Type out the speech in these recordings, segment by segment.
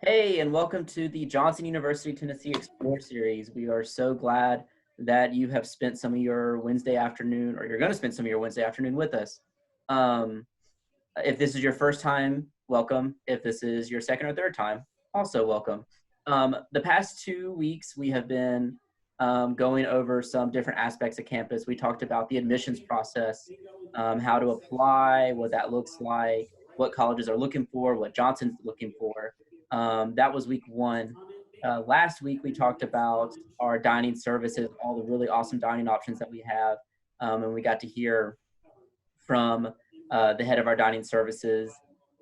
Hey, and welcome to the Johnson University Tennessee Explore series. We are so glad that you have spent some of your Wednesday afternoon, or you're going to spend some of your Wednesday afternoon with us. Um, if this is your first time, welcome. If this is your second or third time, also welcome. The past 2 weeks, we have been going over some different aspects of campus. We talked about the admissions process, how to apply, what that looks like, what colleges are looking for, what Johnson's looking for. That was week one. Last week, we talked about our dining services, all the really awesome dining options that we have. And we got to hear from the head of our dining services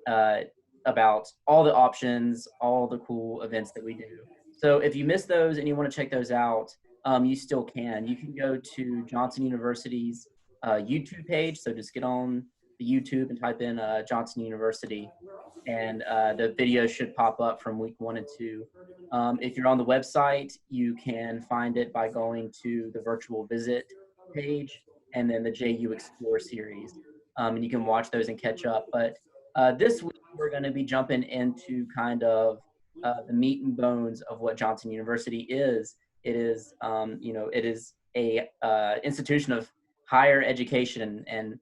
uh, about all the options, all the cool events that we do. So if you missed those and you want to check those out, you still can. You can go to Johnson University's YouTube page. So just get on the YouTube and type in Johnson University, and the video should pop up from week 1 and 2. If you're on the website, you can find it by going to the virtual visit page and then the JU Explore series. And you can watch those and catch up. But this week, we're going to be jumping into kind of the meat and bones of what Johnson University is. It is, it is a institution of higher education, and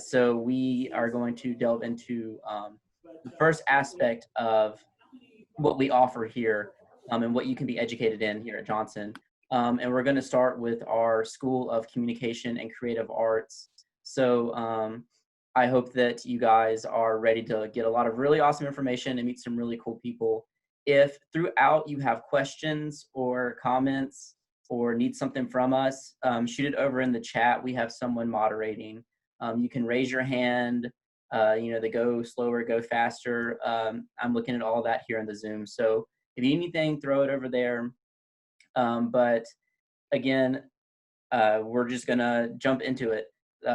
so we are going to delve into the first aspect of what we offer here, and what you can be educated in here at Johnson. And we're going to start with our School of Communication and Creative Arts. So I hope that you guys are ready to get a lot of really awesome information and meet some really cool people. If throughout you have questions or comments or need something from us, shoot it over in the chat. We have someone moderating. You can raise your hand. They go slower, go faster. I'm looking at all that here in the Zoom. So if you need anything, throw it over there. But again, we're just gonna jump into it.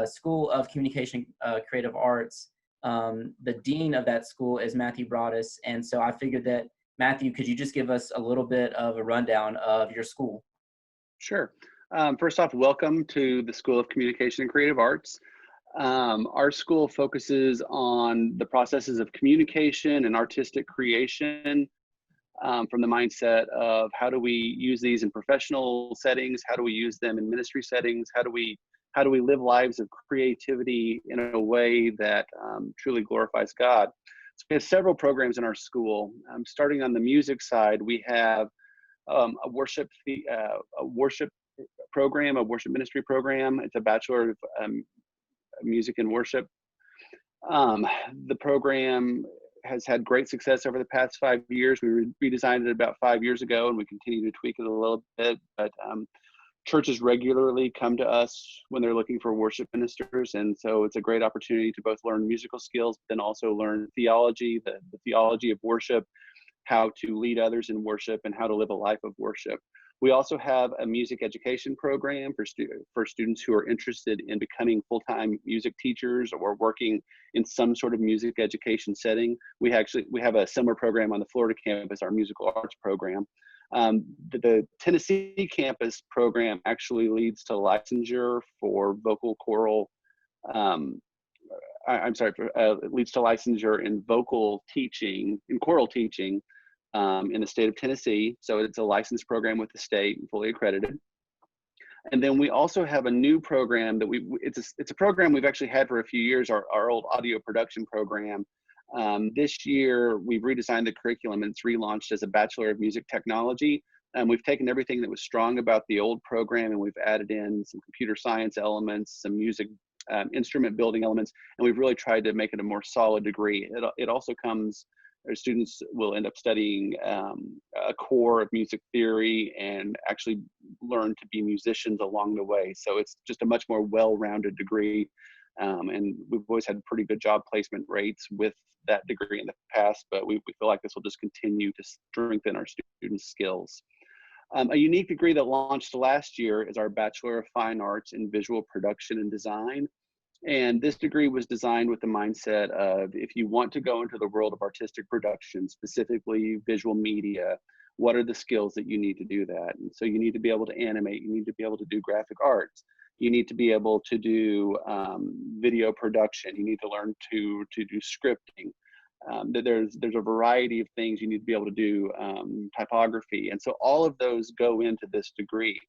School of Communication, Creative Arts. The dean of that school is Matthew Broadus, and so I figured that Matthew, could you just give us a little bit of a rundown of your school? Sure. First off, welcome to the School of Communication and Creative Arts. Our school focuses on the processes of communication and artistic creation, from the mindset of how do we use these in professional settings, how do we use them in ministry settings, how do we live lives of creativity in a way that truly glorifies God. So we have several programs in our school. Starting on the music side, we have a worship program, a worship ministry program. It's a Bachelor of Music and Worship. The program has had great success over the past 5 years. We redesigned it about 5 years ago, and we continue to tweak it a little bit. But churches regularly come to us when they're looking for worship ministers, and so it's a great opportunity to both learn musical skills, but then also learn theology, the theology of worship, how to lead others in worship, and how to live a life of worship. We also have a music education program for students who are interested in becoming full-time music teachers or working in some sort of music education setting. We have a similar program on the Florida campus, our musical arts program. The Tennessee campus program actually leads to licensure for vocal choral. It leads to licensure in vocal teaching, in choral teaching, in the state of Tennessee. So it's a licensed program with the state and fully accredited. And then we also have a new program that it's a program we've actually had for a few years, our old audio production program. This year, we've redesigned the curriculum and it's relaunched as a Bachelor of Music Technology. And we've taken everything that was strong about the old program and we've added in some computer science elements, some music instrument building elements, and we've really tried to make it a more solid degree. It also comes, our students will end up studying a core of music theory and actually learn to be musicians along the way. So it's just a much more well-rounded degree. And we've always had pretty good job placement rates with that degree in the past, but we feel like this will just continue to strengthen our students' skills. A unique degree that launched last year is our Bachelor of Fine Arts in Visual Production and Design. And this degree was designed with the mindset of, if you want to go into the world of artistic production, specifically visual media, what are the skills that you need to do that? And so you need to be able to animate, you need to be able to do graphic arts, you need to be able to do video production, you need to learn to do scripting. there's a variety of things you need to be able to do, typography. And so all of those go into this degree.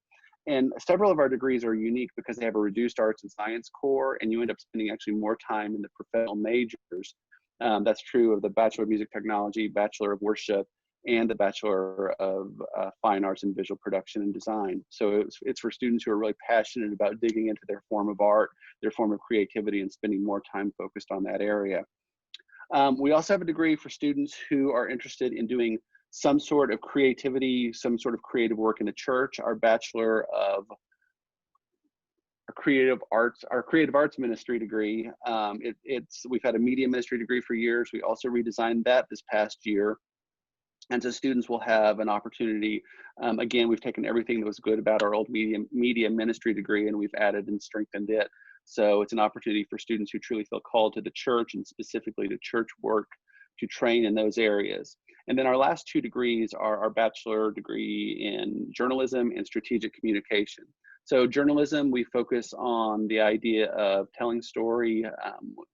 And several of our degrees are unique because they have a reduced arts and science core, and you end up spending actually more time in the professional majors. That's true of the Bachelor of Music Technology, Bachelor of Worship, and the Bachelor of Fine Arts in Visual Production and Design. So it's for students who are really passionate about digging into their form of art, their form of creativity, and spending more time focused on that area. We also have a degree for students who are interested in doing some sort of creativity, some sort of creative work in the church. Our Bachelor of Creative Arts Ministry degree. We've had a media ministry degree for years. We also redesigned that this past year. And so students will have an opportunity. Again, we've taken everything that was good about our old media ministry degree, and we've added and strengthened it. So it's an opportunity for students who truly feel called to the church, and specifically to church work, to train in those areas. And then our last two degrees are our bachelor degree in journalism and strategic communication. So journalism, we focus on the idea of telling story.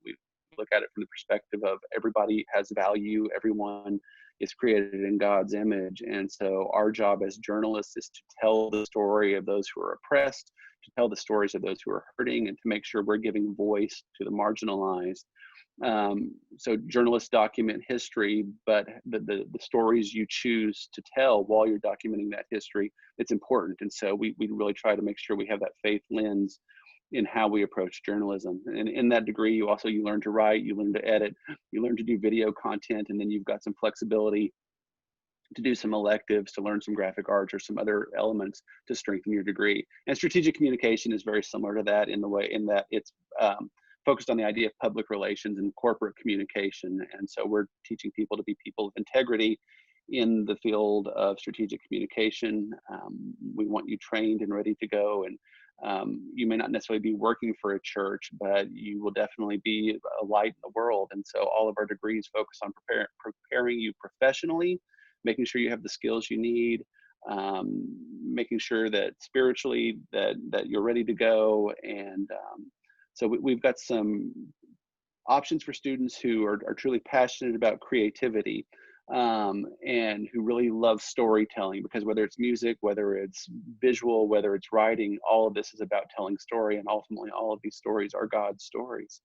We look at it from the perspective of everybody has value, everyone is created in God's image. And so our job as journalists is to tell the story of those who are oppressed, to tell the stories of those who are hurting, and to make sure we're giving voice to the marginalized. So journalists document history, but the stories you choose to tell while you're documenting that history, it's important. And so we really try to make sure we have that faith lens in how we approach journalism. And in that degree, you learn to write, you learn to edit, you learn to do video content, and then you've got some flexibility to do some electives, to learn some graphic arts or some other elements to strengthen your degree. And strategic communication is very similar to that in that it's focused on the idea of public relations and corporate communication. And so we're teaching people to be people of integrity in the field of strategic communication. We want you trained and ready to go. And you may not necessarily be working for a church, but you will definitely be a light in the world. And so all of our degrees focus on preparing you professionally, making sure you have the skills you need, making sure that spiritually that you're ready to go. And so we've got some options for students who are truly passionate about creativity, and who really love storytelling, because whether it's music, whether it's visual, whether it's writing, all of this is about telling story, and ultimately all of these stories are God's stories.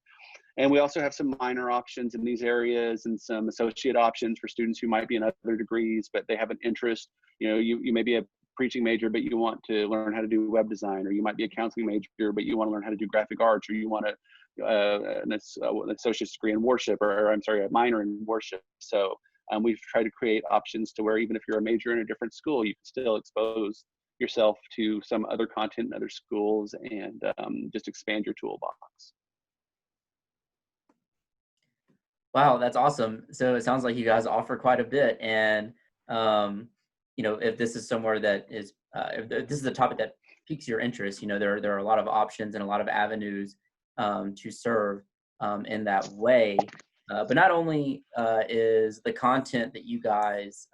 And we also have some minor options in these areas and some associate options for students who might be in other degrees, but they have an interest. You may be a preaching major, but you want to learn how to do web design, or you might be a counseling major, but you want to learn how to do graphic arts, or you want an associate's degree in worship, or a minor in worship. So we've tried to create options to where even if you're a major in a different school, you can still expose yourself to some other content in other schools, and just expand your toolbox. Wow, that's awesome. So it sounds like you guys offer quite a bit. And, if this is somewhere that is, if this is a topic that piques your interest, there are a lot of options and a lot of avenues to serve in that way. But not only is the content that you guys,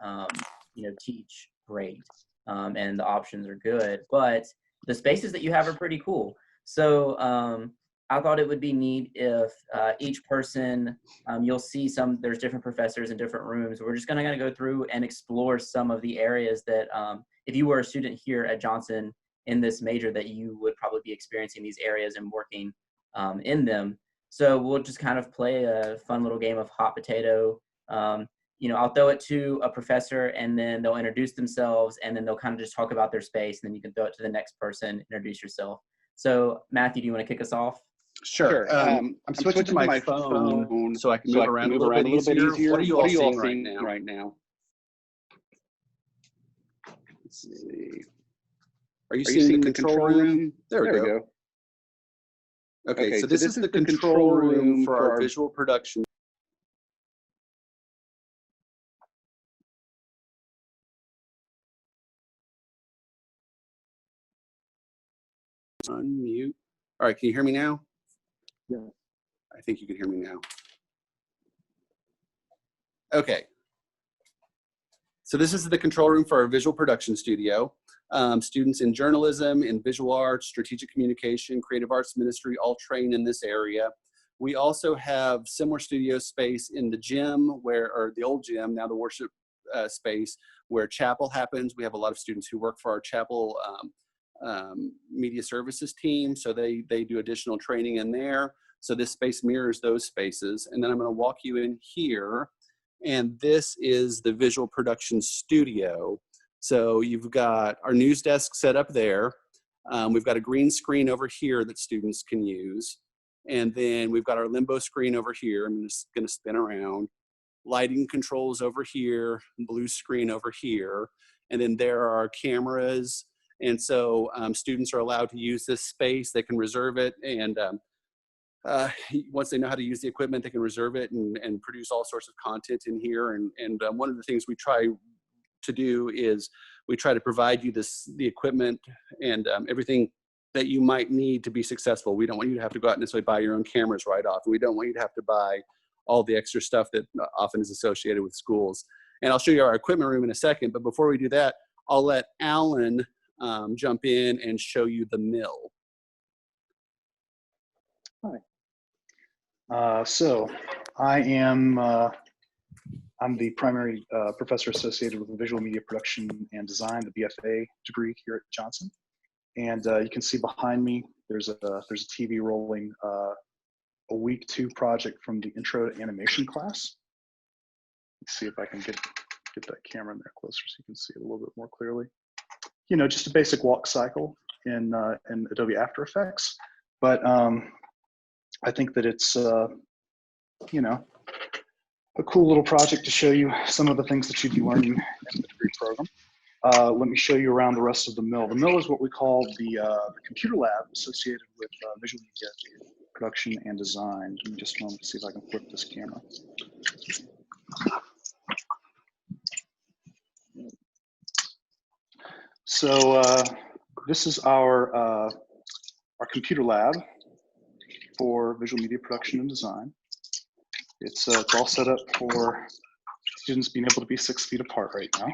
teach great, and the options are good, but the spaces that you have are pretty cool. So I thought it would be neat if each person, you'll see there's different professors in different rooms. We're just gonna go through and explore some of the areas that if you were a student here at Johnson in this major, that you would probably be experiencing these areas and working in them. So we'll just kind of play a fun little game of hot potato. I'll throw it to a professor, and then they'll introduce themselves, and then they'll kind of just talk about their space, and then you can throw it to the next person, introduce yourself. So Matthew, do you want to kick us off? Sure. I'm switching to my phone so I can move around a little bit easier. What are you all seeing right now? Let's see. Are you seeing the control room? There we go. Okay, so this is the control room for our visual production. Unmute. All right, can you hear me now? Yeah. I think you can hear me now. Okay. So this is the control room for our visual production studio. Students in journalism, in visual arts, strategic communication, creative arts ministry, all train in this area. We also have similar studio space in the gym or the old gym, now the worship space, where chapel happens. We have a lot of students who work for our chapel media services team, so they do additional training in there. So this space mirrors those spaces. And then I'm going to walk you in here, and this is the visual production studio. So you've got our news desk set up there. We've got a green screen over here that students can use. And then we've got our limbo screen over here. I'm just going to spin around. Lighting controls over here, blue screen over here. And then there are our cameras. And so students are allowed to use this space. They can reserve it. And once they know how to use the equipment, they can reserve it and produce all sorts of content in here. And one of the things we try to do is we try to provide you the equipment and everything that you might need to be successful. We don't want you to have to go out and necessarily buy your own cameras right off. We don't want you to have to buy all the extra stuff that often is associated with schools. And I'll show you our equipment room in a second, but before we do that, I'll let Alan jump in and show you the mill. Hi. So I am I'm the primary professor associated with visual media production and design, the BFA degree here at Johnson. And you can see behind me, there's a TV rolling a week 2 project from the intro to animation class. Let's see if I can get that camera in there closer so you can see it a little bit more clearly. You know, just a basic walk cycle in Adobe After Effects. But I think that it's, you know, a cool little project to show you some of the things that you'd be learning in the degree program. Let me show you around the rest of the mill. The mill is what we call the computer lab associated with visual media production and design. Give me just a moment to see if I can flip this camera. So this is our computer lab for visual media production and design. It's all set up for students being able to be 6 feet apart right now.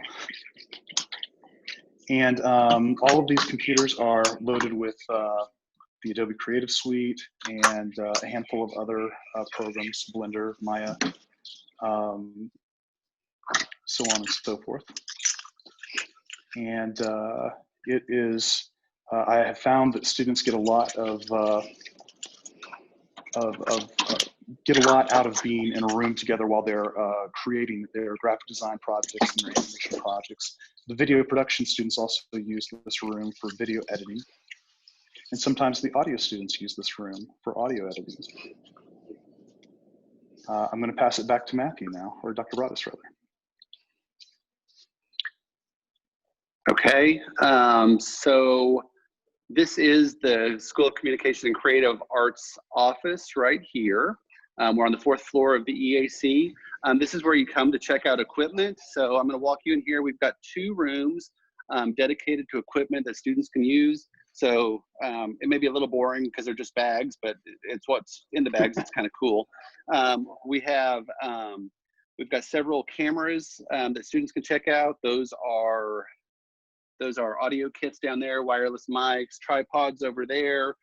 And all of these computers are loaded with the Adobe Creative Suite and a handful of other programs, Blender, Maya, so on and so forth. And it is, I have found that students get a lot out of being in a room together while they're creating their graphic design projects and their animation projects. The video production students also use this room for video editing. And sometimes the audio students use this room for audio editing. I'm going to pass it back to Matthew now, or Dr. Broadus rather. Okay, so this is the School of Communication and Creative Arts office right here. We're on the 4th floor of the EAC. This is where you come to check out equipment. So I'm going to walk you in here. We've got 2 rooms dedicated to equipment that students can use. So it may be a little boring because they're just bags, but it's what's in the bags. It's kind of cool. We've got several cameras that students can check out. Those are audio kits down there, wireless mics, tripods over there.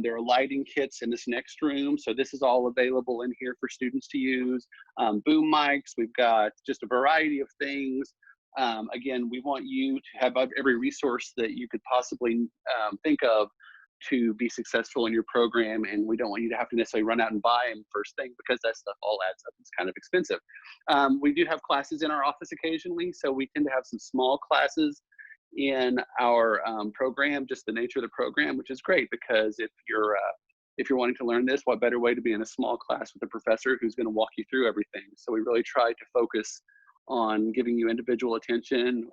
There are lighting kits in this next room. So this is all available in here for students to use. Boom mics, we've got just a variety of things. Again, we want you to have every resource that you could possibly think of to be successful in your program. And we don't want you to have to necessarily run out and buy them first thing because that stuff all adds up. It's kind of expensive. We do have classes in our office occasionally. So we tend to have some small classes in our program, just the nature of the program, which is great because if you're wanting to learn this, what better way to be in a small class with a professor who's going to walk you through everything. So we really try to focus on giving you individual attention.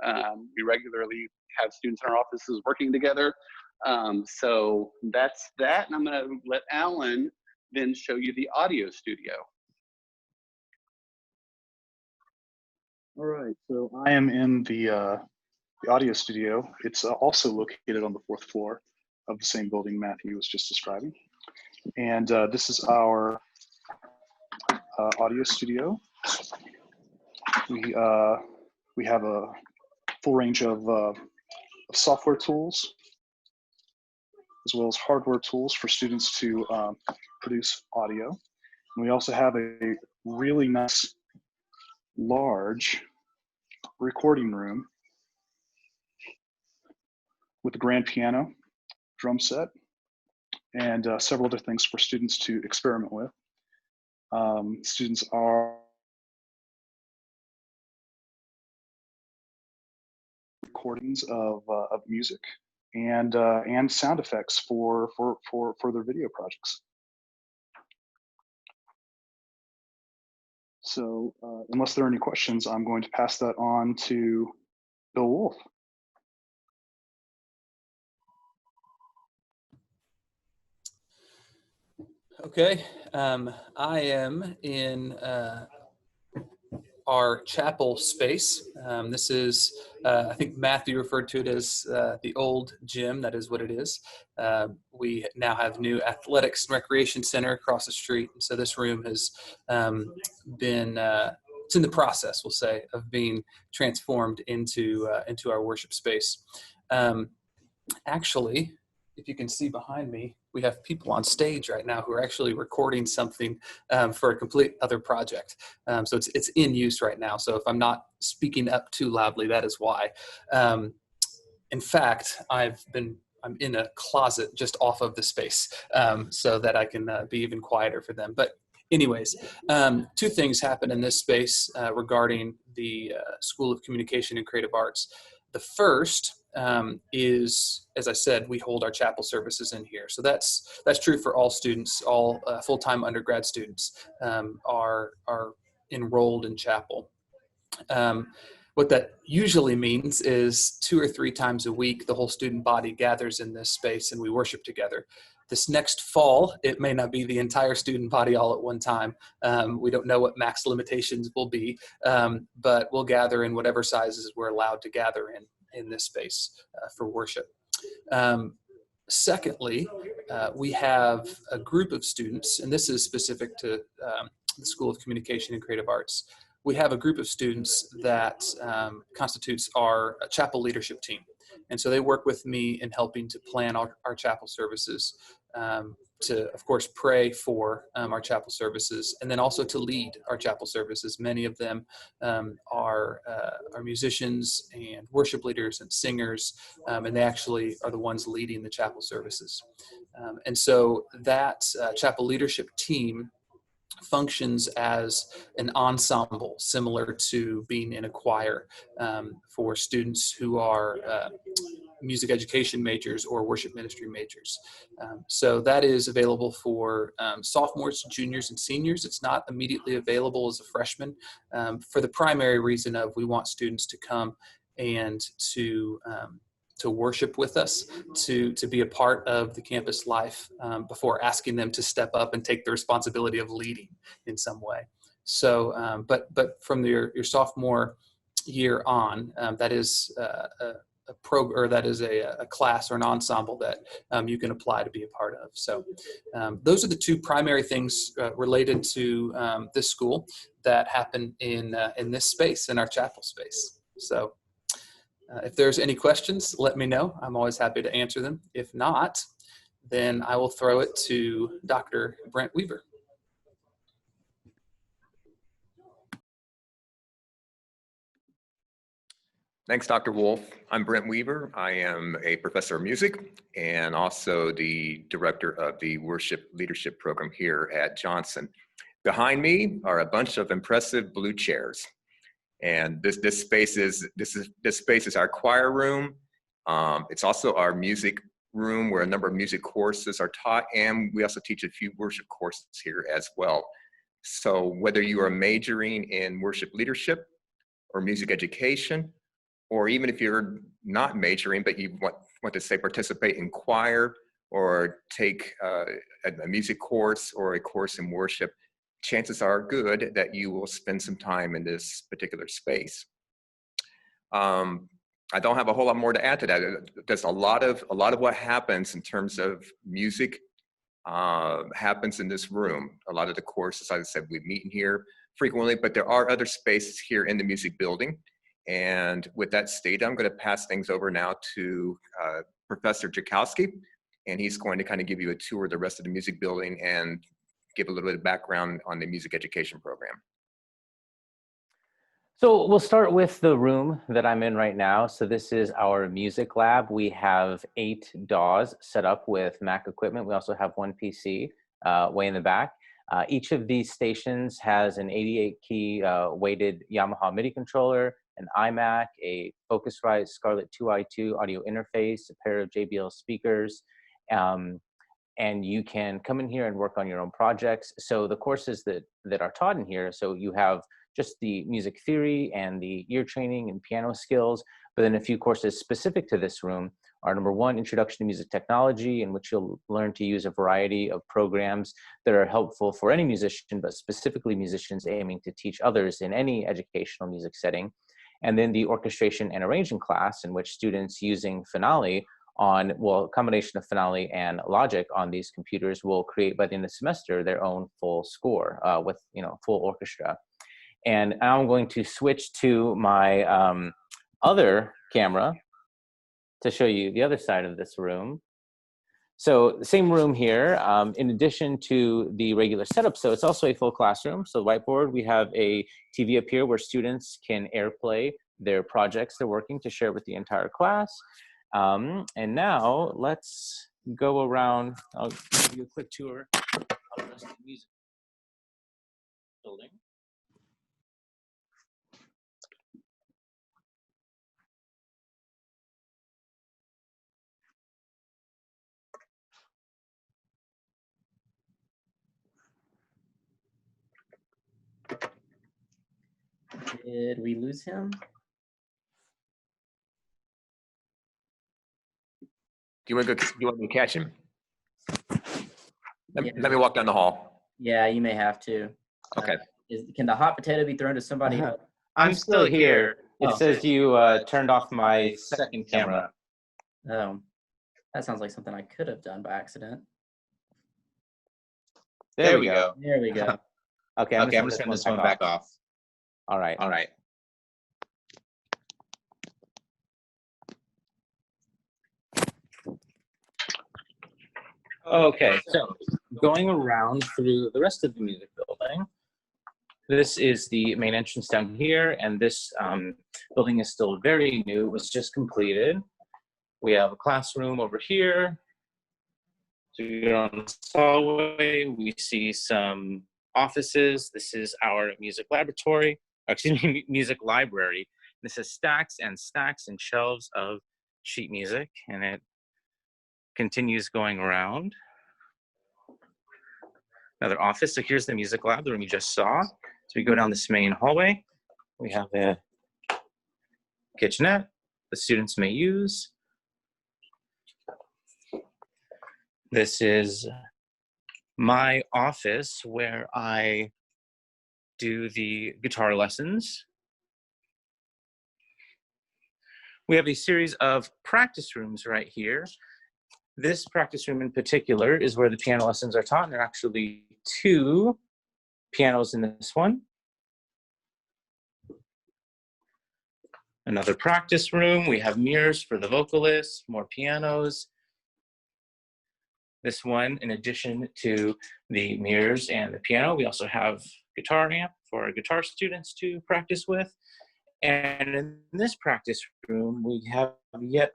We regularly have students in our offices working together. So that's that, and I'm going to let Alan then show you the audio studio. All right, so I am in the audio studio. It's also located on the 4th floor of the same building Matthew was just describing. And this is our audio studio. We have a full range of software tools as well as hardware tools for students to produce audio. And we also have a really nice, large recording room with a grand piano, drum set, and several other things for students to experiment with. Students are recordings of music and sound effects for their video projects. So unless there are any questions, I'm going to pass that on to Bill Wolf. Okay, I am in our chapel space. This is, I think Matthew referred to it as the old gym. That is what it is. We now have new athletics and recreation center across the street. And so this room has been, it's in the process, we'll say, of being transformed into our worship space. Actually, if you can see behind me, we have people on stage right now who are actually recording something for a complete other project. So it's in use right now. So if I'm not speaking up too loudly, that is why. In fact, I'm in a closet just off of the space so that I can be even quieter for them. But anyways, two things happen in this space regarding the School of Communication and Creative Arts. The first is, as I said, we hold our chapel services in here. So that's true for all students. All full-time undergrad students are enrolled in chapel. What that usually means is 2 or 3 times a week, the whole student body gathers in this space and we worship together. This next fall, it may not be the entire student body all at one time. We don't know what max limitations will be, but we'll gather in whatever sizes we're allowed to gather in this space for worship. Secondly, we have a group of students, and this is specific to the School of Communication and Creative Arts. We have a group of students that constitutes our chapel leadership team. And so they work with me in helping to plan our chapel services, to, of course, pray for our chapel services, and then also to lead our chapel services. Many of them are musicians and worship leaders and singers, and they actually are the ones leading the chapel services. And so that chapel leadership team functions as an ensemble, similar to being in a choir for students who are music education majors or worship ministry majors. So that is available for sophomores, juniors, and seniors. It's not immediately available as a freshman for the primary reason of we want students to come and to worship with us, to be a part of the campus life before asking them to step up and take the responsibility of leading in some way. So, but from your sophomore year on, that is a class or an ensemble that you can apply to be a part of. So those are the two primary things related to this school that happen in this space, in our chapel space. So if there's any questions, let me know. I'm always happy to answer them. If not, then I will throw it to Dr. Brent Weaver. Thanks, Dr. Wolf. I'm Brent Weaver. I am a professor of music and also the director of the worship leadership program here at Johnson. Behind me are a bunch of impressive blue chairs. And this space is our choir room. It's also our music room where a number of music courses are taught, and we also teach a few worship courses here as well. So whether you are majoring in worship leadership or music education, or even if you're not majoring but you want to say participate in choir or take a music course or a course in worship, chances are good that you will spend some time in this particular space. I don't have a whole lot more to add to that. There's a lot of what happens in terms of music happens in this room. A lot of the courses, as I said, we meet in here frequently, but there are other spaces here in the music building. And with that stated, I'm going to pass things over now to Professor Jakowski, and he's going to kind of give you a tour of the rest of the music building and give a little bit of background on the music education program. So we'll start with the room that I'm in right now. So this is our music lab. We have 8 DAWs set up with Mac equipment. We also have one PC way in the back. Each of these stations has an 88 key weighted Yamaha MIDI controller, an iMac, a Focusrite Scarlett 2i2 audio interface, a pair of JBL speakers, and you can come in here and work on your own projects. So the courses that are taught in here, so you have just the music theory and the ear training and piano skills, but then a few courses specific to this room are number 1, Introduction to Music Technology, in which you'll learn to use a variety of programs that are helpful for any musician, but specifically musicians aiming to teach others in any educational music setting. And then the Orchestration and Arranging class, in which students using Finale on, well, a combination of Finale and Logic on these computers will create by the end of the semester their own full score with, full orchestra. And I'm going to switch to my other camera to show you the other side of this room. So the same room here, in addition to the regular setup, so it's also a full classroom. So whiteboard, we have a TV up here where students can airplay their projects they're working to share with the entire class. And now let's go around. I'll give you a quick tour of the rest of the music building. Did we lose him? Do you want me to catch him? Yeah. Let me walk down the hall. Yeah, you may have to. Okay. Can the hot potato be thrown to somebody else? I'm still here. It Oh. says you turned off my second camera. Oh, that sounds like something I could have done by accident. There we go. There we go. Okay, I'm just turning this one back off. All right. Okay, so going around through the rest of the music building, this is the main entrance down here, and this building is still very new. It was just completed. We have a classroom over here. So you're on the hallway. We see some offices. This is our music laboratory, excuse me, music library. This is stacks and stacks and shelves of sheet music, and it continues going around. Another office. So here's the music lab, the room you just saw. So we go down this main hallway. We have a kitchenette the students may use. This is my office where I do the guitar lessons. We have a series of practice rooms right here. This practice room in particular is where the piano lessons are taught, and there are actually 2 pianos in this one. Another practice room. We have mirrors for the vocalists, more pianos. This one, in addition to the mirrors and the piano, we also have guitar amp for our guitar students to practice with. And in this practice room, we have yet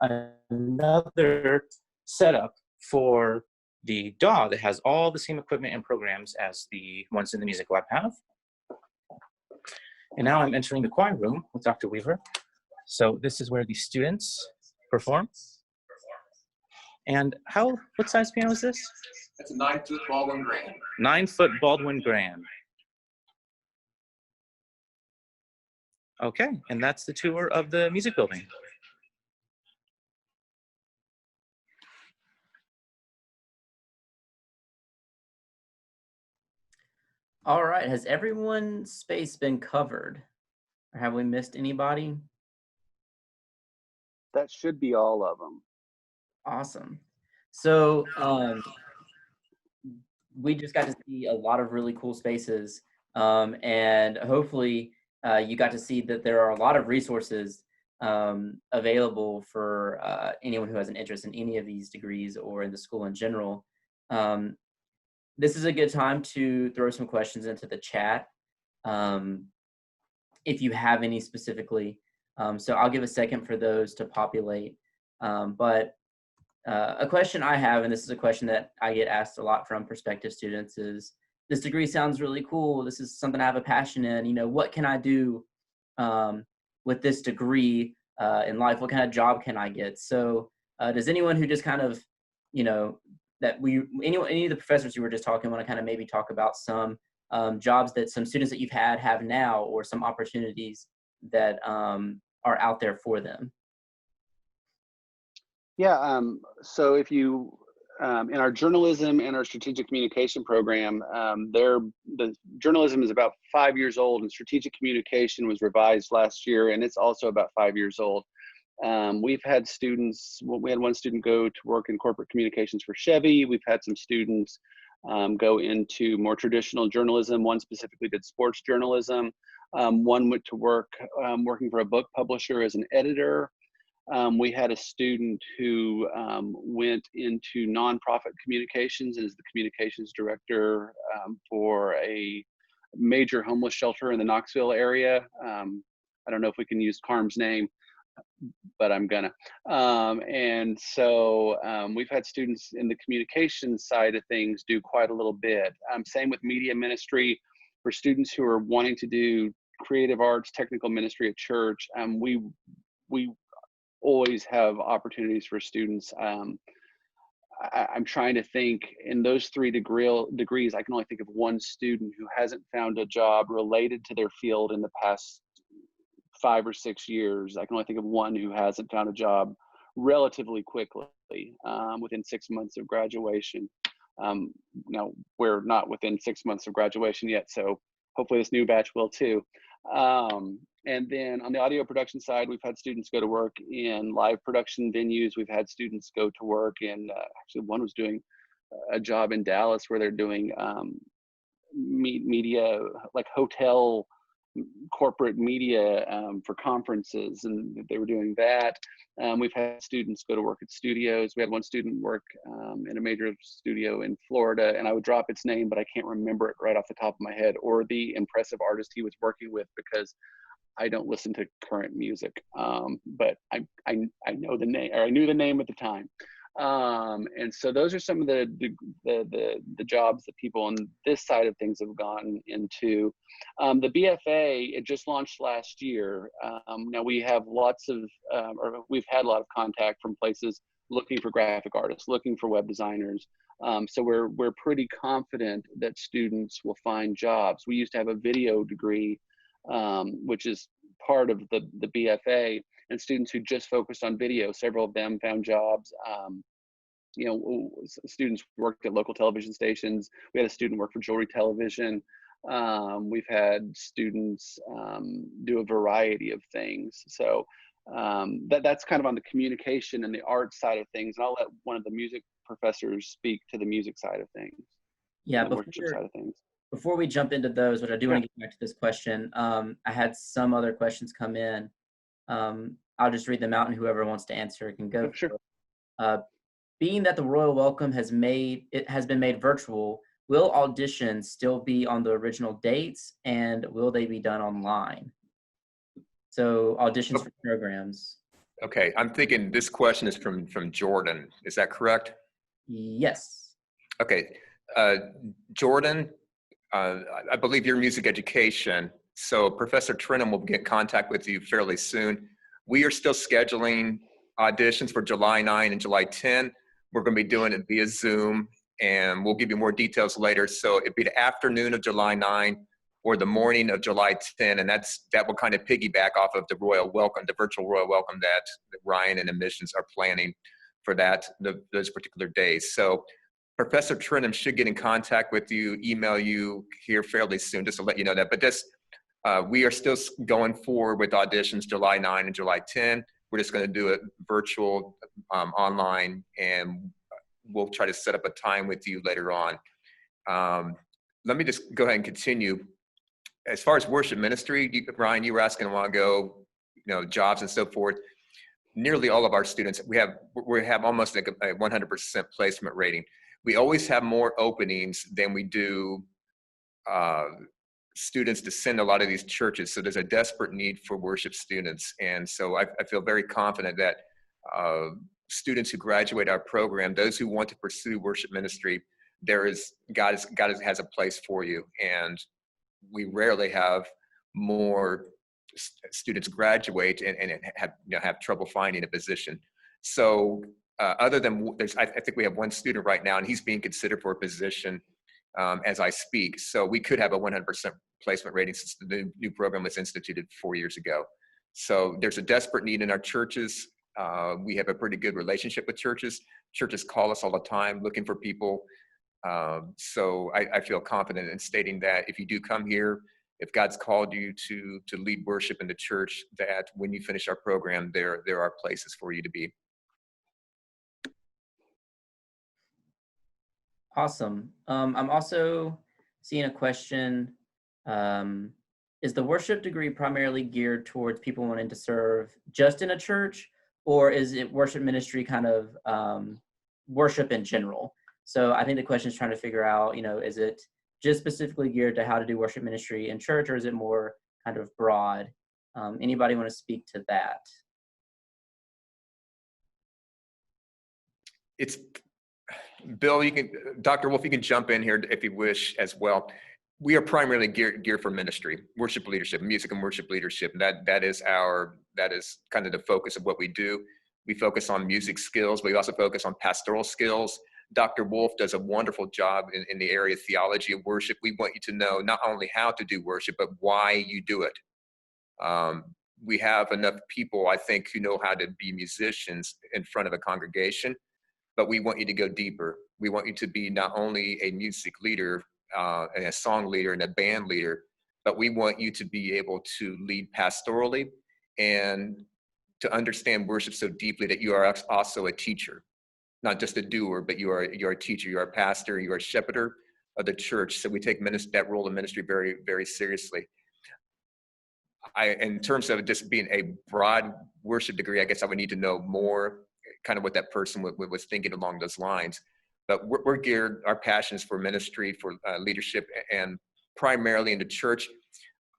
another setup for the DAW that has all the same equipment and programs as the ones in the music lab have. And now I'm entering the choir room with Dr. Weaver. So this is where the students perform. And what size piano is this? That's a 9-foot Baldwin Grand. 9-foot Baldwin Grand. Okay, and that's the tour of the music building. All right, has everyone's space been covered? Or have we missed anybody? That should be all of them. Awesome. So we just got to see a lot of really cool spaces, and hopefully you got to see that there are a lot of resources available for anyone who has an interest in any of these degrees or in the school in general. This is a good time to throw some questions into the chat if you have any specifically. So I'll give a second for those to populate. But a question I have, and this is a question that I get asked a lot from prospective students, is this degree sounds really cool. This is something I have a passion in. You know, what can I do with this degree in life? What kind of job can I get? So does anyone who just kind of, you know, any of the professors you were just talking want to kind of maybe talk about some jobs that some students that you've have now, or some opportunities that are out there for them? Yeah, so if you, in our journalism and our strategic communication program, the journalism is about 5 years old, and strategic communication was revised last year, and it's also about 5 years old. We've had students, we had one student go to work in corporate communications for Chevy. We've had some students go into more traditional journalism. One specifically did sports journalism. One went to work working for a book publisher as an editor. We had a student who went into nonprofit communications and is the communications director for a major homeless shelter in the Knoxville area. I don't know if we can use Carm's name, but I'm gonna. And so we've had students in the communications side of things do quite a little bit. Same with media ministry for students who are wanting to do creative arts, technical ministry at church. We always have opportunities for students. I'm trying to think, in those 3 degrees, I can only think of one student who hasn't found a job related to their field in the past 5 or 6 years. I can only think of one who hasn't found a job relatively quickly, within 6 months of graduation. Now, we're not within 6 months of graduation yet, so hopefully this new batch will too. And then on the audio production side, we've had students go to work in live production venues. We've had students go to work in, actually one was doing a job in Dallas where they're doing media, like hotel corporate media for conferences, and they were doing that. We've had students go to work at studios. We had one student work in a major studio in Florida, and I would drop its name, but I can't remember it right off the top of my head, or the impressive artist he was working with, because I don't listen to current music, but I know the name, or I knew the name at the time. And so those are some of the jobs that people on this side of things have gone into. The BFA, it just launched last year. Now we have we've had a lot of contact from places looking for graphic artists, looking for web designers. So we're pretty confident that students will find jobs. We used to have a video degree, which is part of the BFA, and students who just focused on video, several of them found jobs. You know, students worked at local television stations. We had a student work for Jewelry Television. We've had students do a variety of things. So that's kind of on the communication and the art side of things. And I'll let one of the music professors speak to the music side of things. Yeah, the worship side of things. Before we jump into those, which I do want to get back to this question, I had some other questions come in. I'll just read them out, and whoever wants to answer can go. Sure. Being that the Royal Welcome has been made virtual, will auditions still be on the original dates, and will they be done online? So auditions for programs. Okay, I'm thinking this question is from Jordan. Is that correct? Yes. Okay, Jordan, I believe you're music education, so Professor Trenum will get in contact with you fairly soon. We are still scheduling auditions for July 9 and July 10. We're going to be doing it via Zoom, and we'll give you more details later. So it'd be the afternoon of July 9 or the morning of July 10, and that will kind of piggyback off of the Royal Welcome, the virtual Royal Welcome that Ryan and Admissions are planning for those particular days. So Professor Trenum should get in contact with you, email you here fairly soon, just to let you know that. But we are still going forward with auditions July 9 and July 10. We're just going to do it virtual, online, and we'll try to set up a time with you later on. Let me just go ahead and continue. As far as worship ministry, Ryan, you were asking a while ago, jobs and so forth. Nearly all of our students, we have almost like a 100% placement rating. We always have more openings than we do students to send a lot of these churches. So there's a desperate need for worship students. And so I feel very confident that students who graduate our program, those who want to pursue worship ministry, God has a place for you. And we rarely have more students graduate and have trouble finding a position. So other than I think we have one student right now, and he's being considered for a position as I speak. So we could have a 100% placement rating since the new program was instituted 4 years ago. So there's a desperate need in our churches. We have a pretty good relationship with churches. Churches call us all the time looking for people. So I feel confident in stating that if you do come here, if God's called you to lead worship in the church, that when you finish our program, there are places for you to be. Awesome. I'm also seeing a question. Is the worship degree primarily geared towards people wanting to serve just in a church, or is it worship ministry kind of worship in general? So I think the question is trying to figure out, is it just specifically geared to how to do worship ministry in church, or is it more kind of broad? Anybody want to speak to that? It's Bill, Dr. Wolf, you can jump in here if you wish as well. We are primarily geared for ministry, worship leadership, music and worship leadership. That is kind of the focus of what we do. We focus on music skills. We also focus on pastoral skills. Dr. Wolf does a wonderful job in the area of theology of worship. We want you to know not only how to do worship, but why you do it. We have enough people, I think, who know how to be musicians in front of a congregation, but we want you to go deeper. We want you to be not only a music leader and a song leader and a band leader, but we want you to be able to lead pastorally and to understand worship so deeply that you are also a teacher. Not just a doer, but you're a teacher, you're a pastor, you're a shepherd of the church. So we take that role of ministry very, very seriously. In terms of just being a broad worship degree, I guess I would need to know more, kind of what that person was thinking along those lines. But we're geared, our passion is for ministry, for leadership, and primarily in the church.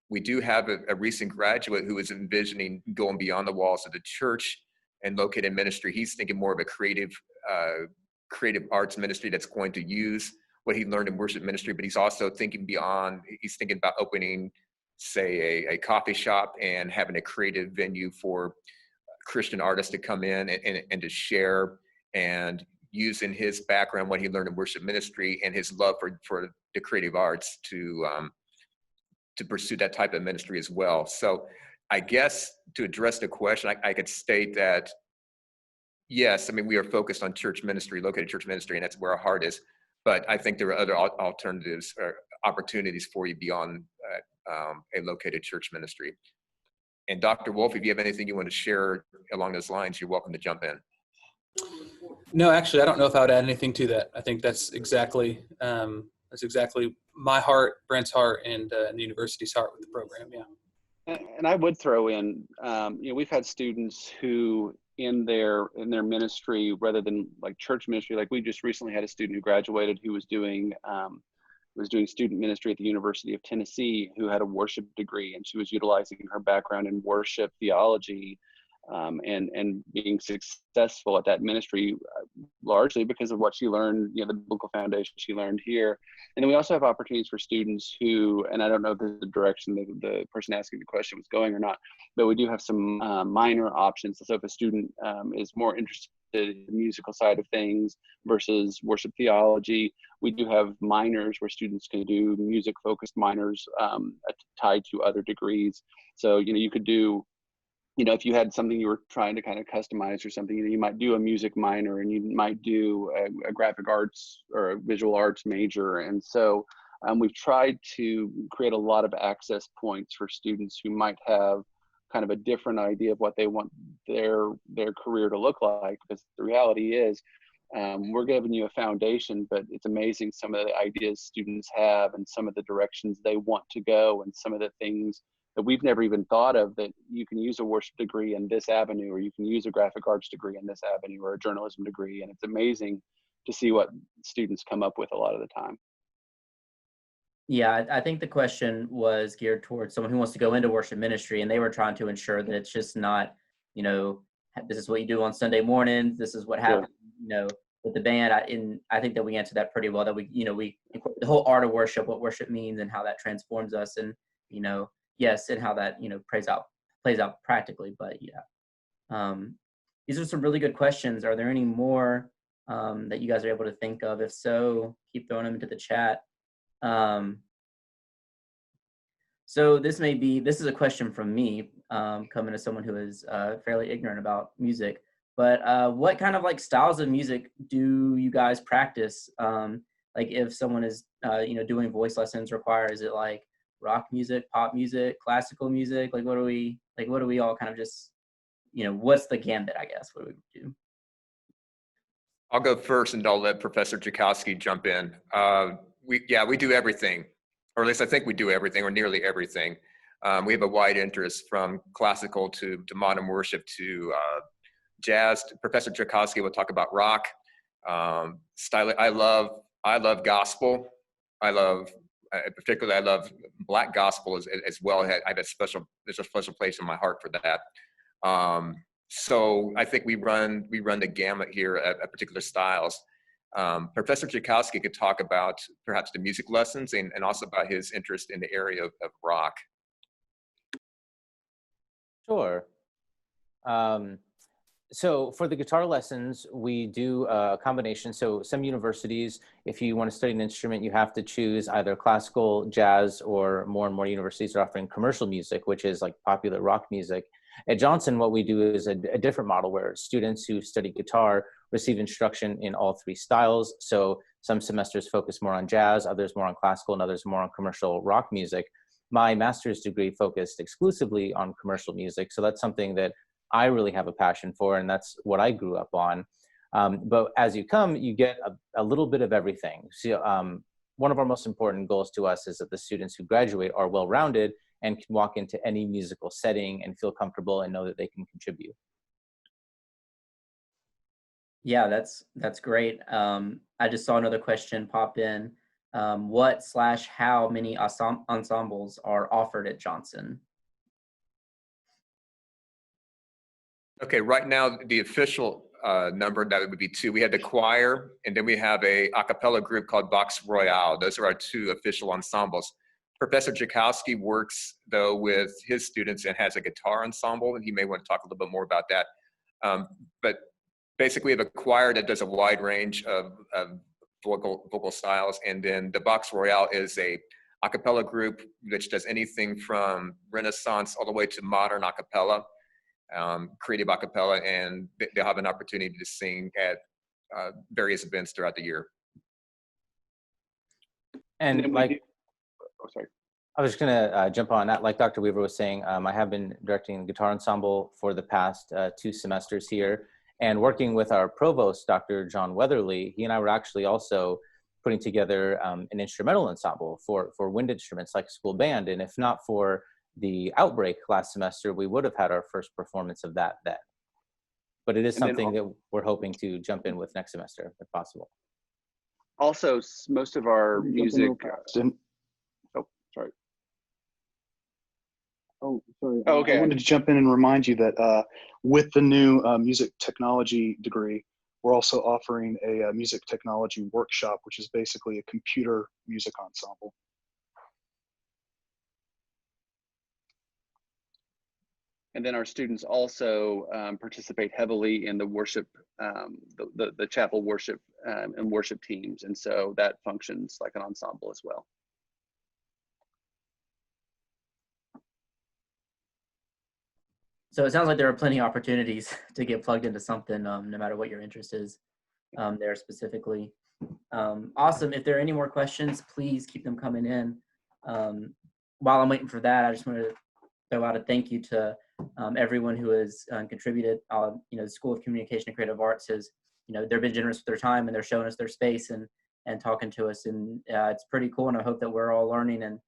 We do have a recent graduate who is envisioning going beyond the walls of the church and located in ministry. He's thinking more of a creative arts ministry that's going to use what he learned in worship ministry, but he's also thinking beyond. He's thinking about opening, say, a coffee shop and having a creative venue for Christian artists to come in and to share, and using his background, what he learned in worship ministry and his love for the creative arts to pursue that type of ministry as well. So I guess to address the question, I could state that, yes, I mean, we are focused on church ministry, located church ministry, and that's where our heart is. But I think there are other alternatives or opportunities for you beyond a located church ministry. And Dr. Wolf, if you have anything you want to share along those lines, you're welcome to jump in. No, actually, I don't know if I would add anything to that. I think that's exactly my heart, Brent's heart, and the university's heart with the program. Yeah. And I would throw in, we've had students who in their ministry, rather than like church ministry, like we just recently had a student who graduated who was doing student ministry at the University of Tennessee, who had a worship degree, and she was utilizing her background in worship theology and being successful at that ministry, largely because of what she learned, the biblical foundation she learned here. And then we also have opportunities for students who, and I don't know if this is the direction that the person asking the question was going or not, but we do have some minor options. So if a student is more interested in the musical side of things versus worship theology, we do have minors where students can do music-focused minors tied to other degrees. So, you could do, if you had something you were trying to kind of customize or something, you might do a music minor, and you might do a graphic arts or a visual arts major. And so we've tried to create a lot of access points for students who might have kind of a different idea of what they want their career to look like. Because the reality is, we're giving you a foundation, but it's amazing some of the ideas students have and some of the directions they want to go and some of the things that we've never even thought of, that you can use a worship degree in this avenue, or you can use a graphic arts degree in this avenue, or a journalism degree. And it's amazing to see what students come up with a lot of the time. Yeah, I think the question was geared towards someone who wants to go into worship ministry, and they were trying to ensure that it's just not, you know, this is what you do on Sunday mornings. This is what happens, you know, with the band. I think that we answered that pretty well. That we the whole art of worship, what worship means, and how that transforms us, and yes, and how that plays out practically. But yeah, these are some really good questions. Are there any more that you guys are able to think of? If so, keep throwing them into the chat. So this is a question from me, coming to someone who is fairly ignorant about music, but what kind of like styles of music do you guys practice? Like if someone is, doing voice lessons is it like rock music, pop music, classical music? Like what do we all kind of just, what's the gambit, I guess? What do we do? I'll go first and I'll let Professor Jakowski jump in. We do everything, or at least I think we do everything, or nearly everything. We have a wide interest from classical to modern worship to jazz. Professor Jakowski will talk about rock. Style. I love gospel. Particularly I love Black gospel as well. There's a special place in my heart for that. So I think we run the gamut here at particular styles. Professor Jakowski could talk about perhaps the music lessons and also about his interest in the area of rock. Sure. So for the guitar lessons, we do a combination. So some universities, if you want to study an instrument, you have to choose either classical, jazz, or more and more universities are offering commercial music, which is like popular rock music. At Johnson, what we do is a different model where students who study guitar receive instruction in all three styles. So some semesters focus more on jazz, others more on classical, and others more on commercial rock music. My master's degree focused exclusively on commercial music. So that's something that I really have a passion for, and that's what I grew up on. But as you come, you get a little bit of everything. So one of our most important goals to us is that the students who graduate are well-rounded and can walk into any musical setting and feel comfortable and know that they can contribute. Yeah, that's great. I just saw another question pop in. What/how many ensembles are offered at Johnson? Okay, right now the official number, that would be 2. We have the choir, and then we have a cappella group called Vox Royale. Those are our 2 official ensembles. Professor Jakowski works though with his students and has a guitar ensemble, and he may want to talk a little bit more about that. But basically, we have a choir that does a wide range of vocal styles, and then the Vox Royale is a cappella group which does anything from Renaissance all the way to modern a cappella. Creative a cappella, and they'll have an opportunity to sing at various events throughout the year. And like, I was going to jump on that. Like Dr. Weaver was saying, I have been directing the guitar ensemble for the past 2 semesters here, and working with our provost, Dr. John Weatherly. He and I were actually also putting together an instrumental ensemble for wind instruments like a school band. And if not for the outbreak last semester, we would have had our first performance of that then. But it is something that we're hoping to jump in with next semester, if possible. Also, most of our music. Oh, sorry. Oh, sorry. Oh, okay. I wanted to jump in and remind you that with the new music technology degree, we're also offering a music technology workshop, which is basically a computer music ensemble. And then our students also participate heavily in the worship, the chapel worship and worship teams. And so that functions like an ensemble as well. So it sounds like there are plenty of opportunities to get plugged into something, no matter what your interest is there specifically. Awesome. If there are any more questions, please keep them coming in. While I'm waiting for that, I just wanted to throw out a thank you to everyone who has contributed. The School of Communication and Creative Arts has, they've been generous with their time, and they're showing us their space and talking to us, and it's pretty cool. And I hope that we're all learning and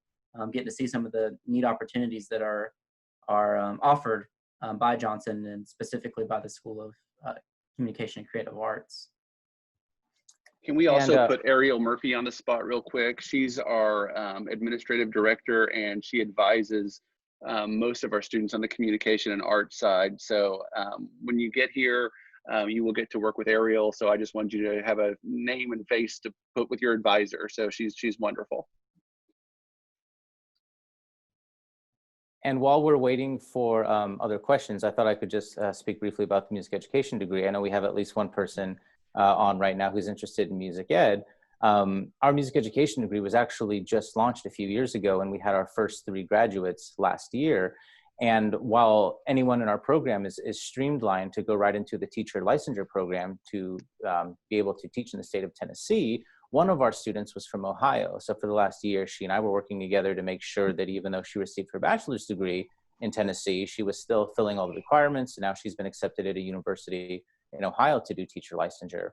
getting to see some of the neat opportunities that are offered by Johnson, and specifically by the School of Communication and Creative Arts. Can we And, also put Ariel Murphy on the spot real quick? She's our administrative director, and she advises most of our students on the communication and art side. So when you get here, you will get to work with Ariel. So I just wanted you to have a name and face to put with your advisor. So she's wonderful. And while we're waiting for other questions, I thought I could just speak briefly about the music education degree. I know we have at least one person on right now who's interested in music ed. Our music education degree was actually just launched a few years ago, and we had our first 3 graduates last year. And while anyone in our program is streamlined to go right into the teacher licensure program to be able to teach in the state of Tennessee, one of our students was from Ohio. So for the last year, she and I were working together to make sure that even though she received her bachelor's degree in Tennessee, she was still filling all the requirements. And now she's been accepted at a university in Ohio to do teacher licensure.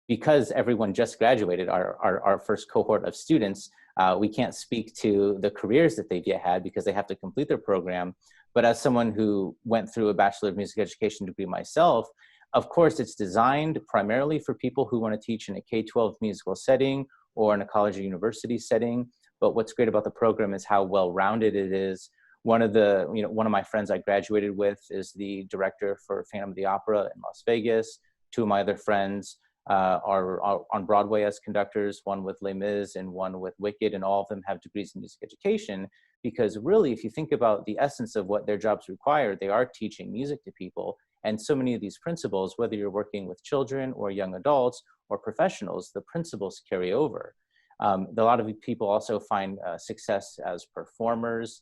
Because everyone just graduated, our first cohort of students, we can't speak to the careers that they've yet had because they have to complete their program. But as someone who went through a Bachelor of Music Education degree myself, of course, it's designed primarily for people who want to teach in a K-12 musical setting or in a college or university setting. But what's great about the program is how well-rounded it is. One of my friends I graduated with is the director for Phantom of the Opera in Las Vegas. 2 of my other friends are on Broadway as conductors, one with Les Mis and one with Wicked, and all of them have degrees in music education, because really, if you think about the essence of what their jobs require, they are teaching music to people. And so many of these principles, whether you're working with children or young adults or professionals, the principles carry over. A lot of people also find success as performers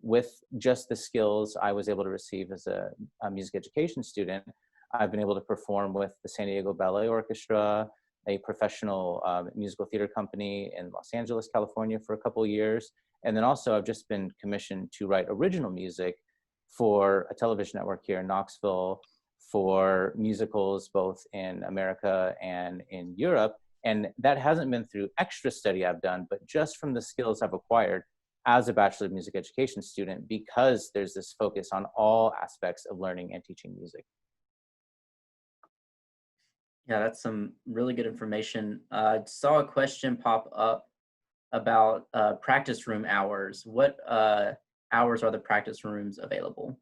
with just the skills I was able to receive as a music education student. I've been able to perform with the San Diego Ballet Orchestra, a professional musical theater company in Los Angeles, California for a couple of years. And then also I've just been commissioned to write original music for a television network here in Knoxville for musicals, both in America and in Europe. And that hasn't been through extra study I've done, but just from the skills I've acquired as a Bachelor of Music Education student, because there's this focus on all aspects of learning and teaching music. Yeah, that's some really good information. I saw a question pop up about practice room hours. What hours are the practice rooms available?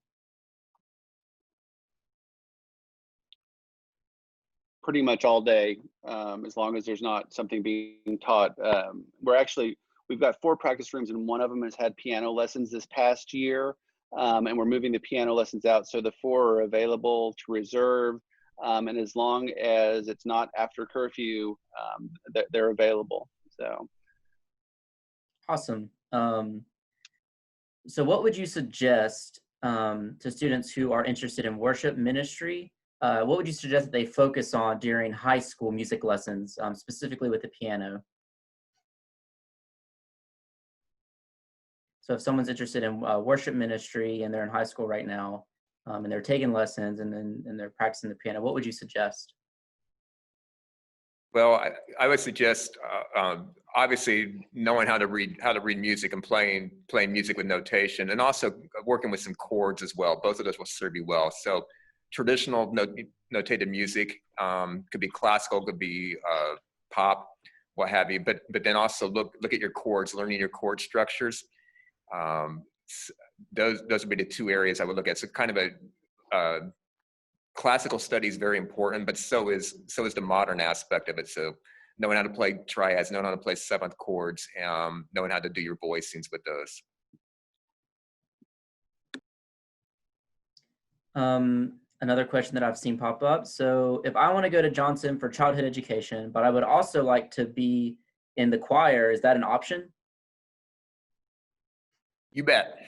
Pretty much all day, as long as there's not something being taught. We've got 4 practice rooms, and one of them has had piano lessons this past year, and we're moving the piano lessons out. So the 4 are available to reserve, and as long as it's not after curfew, they're available. So Awesome. So what would you suggest to students who are interested in worship ministry? What would you suggest that they focus on during high school music lessons, specifically with the piano? So if someone's interested in worship ministry and they're in high school right now, and they're taking lessons and they're practicing the piano, what would you suggest? Well, I would suggest obviously knowing how to read music and playing music with notation, and also working with some chords as well. Both of those will serve you well. So traditional notated music could be classical, could be pop, what have you. But then also look at your chords, learning your chord structures. Those would be the 2 areas I would look at. So kind of a classical study is very important, but so is the modern aspect of it. So knowing how to play triads, knowing how to play 7th chords, knowing how to do your voicings with those. Another question that I've seen pop up. So if I want to go to Johnson for childhood education, but I would also like to be in the choir, is that an option? You bet.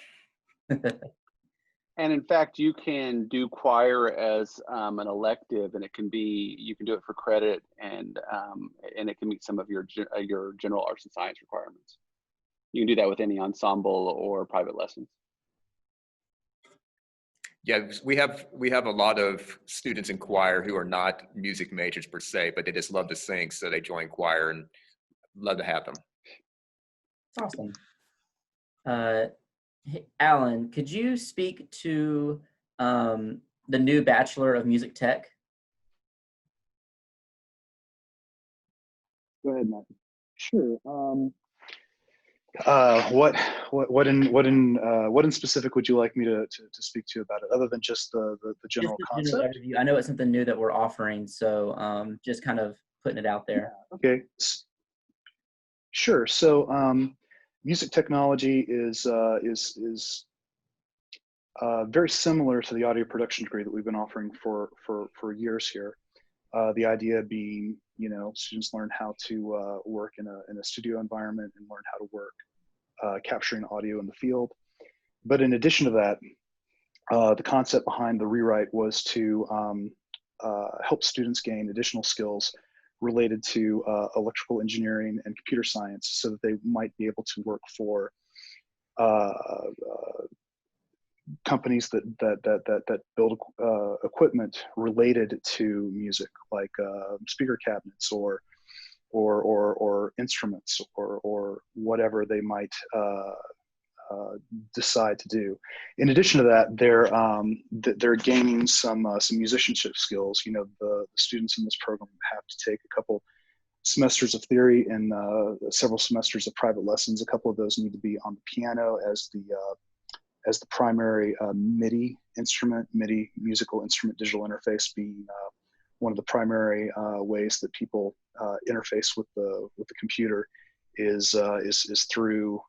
And in fact, you can do choir as an elective, and you can do it for credit, and it can meet some of your general arts and science requirements. You can do that with any ensemble or private lessons. Yeah, we have a lot of students in choir who are not music majors per se, but they just love to sing, so they join choir, and love to have them. Awesome. Hey, Alan, could you speak to the new Bachelor of Music Tech? Go ahead, Matthew. Sure. What in specific would you like me to speak to you about it, other than just the general Just a general concept? overview. I know it's something new that we're offering, so just kind of putting it out there. Okay. Sure. So music technology is very similar to the audio production degree that we've been offering for years here. The idea being, you know, students learn how to work in a studio environment and learn how to work capturing audio in the field. But in addition to that, the concept behind the rewrite was to help students gain additional skills related to electrical engineering and computer science, so that they might be able to work for companies that build equipment related to music, like speaker cabinets or instruments or whatever they might decide to do. In addition to that, they're gaining some musicianship skills. You know, the students in this program have to take a couple semesters of theory and several semesters of private lessons. A couple of those need to be on the piano as the primary MIDI instrument, MIDI musical instrument digital interface being one of the primary ways that people interface with the computer is through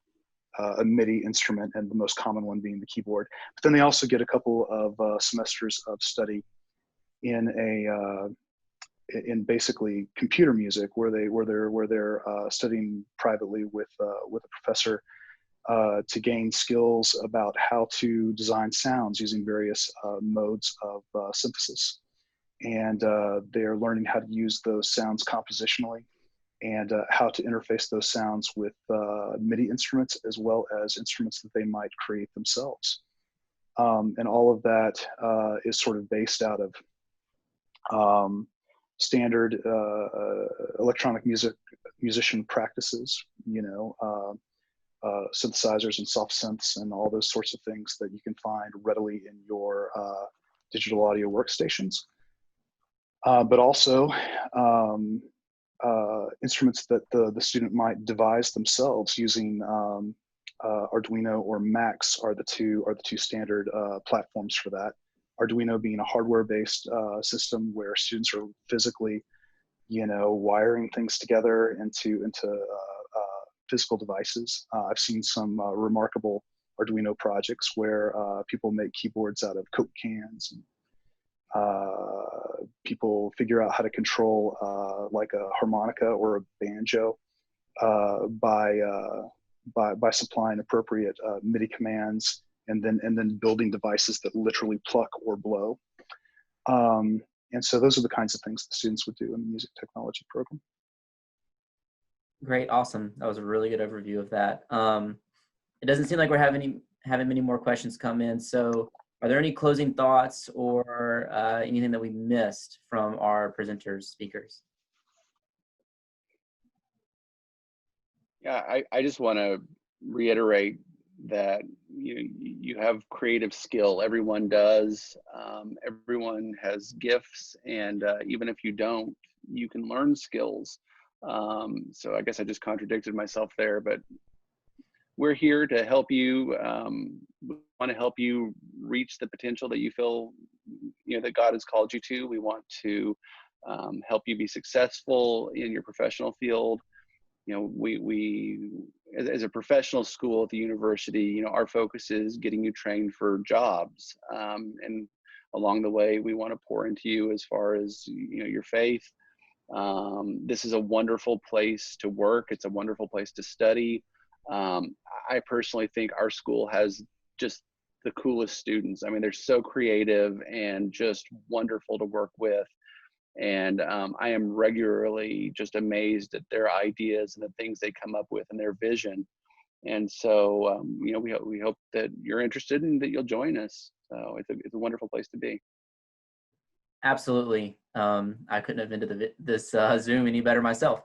a MIDI instrument, and the most common one being the keyboard. But then they also get a couple of semesters of study in basically computer music, where they're studying privately with a professor to gain skills about how to design sounds using various modes of synthesis. And they're learning how to use those sounds compositionally, and how to interface those sounds with MIDI instruments, as well as instruments that they might create themselves. And all of that is sort of based out of standard electronic musician practices, you know, synthesizers and soft synths and all those sorts of things that you can find readily in your digital audio workstations. But also instruments that the student might devise themselves using Arduino or Max are the two standard platforms for that. Arduino being a hardware-based system where students are physically, you know, wiring things together into physical devices. I've seen some remarkable Arduino projects where people make keyboards out of Coke cans, and people figure out how to control like a harmonica or a banjo by supplying appropriate MIDI commands, and then building devices that literally pluck or blow. And so those are the kinds of things the students would do in the music technology program. Great, awesome. That was a really good overview of that. It doesn't seem like we're having many more questions come in. So are there any closing thoughts or anything that we missed from our presenters, speakers? Yeah, I just want to reiterate that you have creative skill. Everyone does. Everyone has gifts, and even if you don't, you can learn skills. So I guess I just contradicted myself there, but we're here to help you. We want to help you reach the potential that you feel, you know, that God has called you to. We want to help you be successful in your professional field. You know, we as a professional school at the university, you know, our focus is getting you trained for jobs, and along the way, we want to pour into you as far as, you know, your faith. This is a wonderful place to work. It's a wonderful place to study. I personally think our school has just the coolest students. I mean, they're so creative and just wonderful to work with. And I am regularly just amazed at their ideas and the things they come up with and their vision. And so, you know, we hope that you're interested and that you'll join us. So it's a wonderful place to be. Absolutely. I couldn't have ended this Zoom any better myself.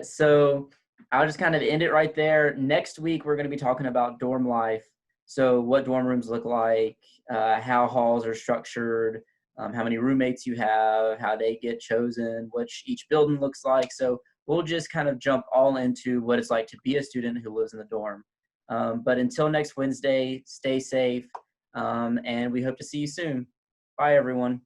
So I'll just kind of end it right there. Next week, we're going to be talking about dorm life. So what dorm rooms look like, how halls are structured, how many roommates you have, how they get chosen, what each building looks like. So we'll just kind of jump all into what it's like to be a student who lives in the dorm. But until next Wednesday, stay safe, and we hope to see you soon. Bye, everyone.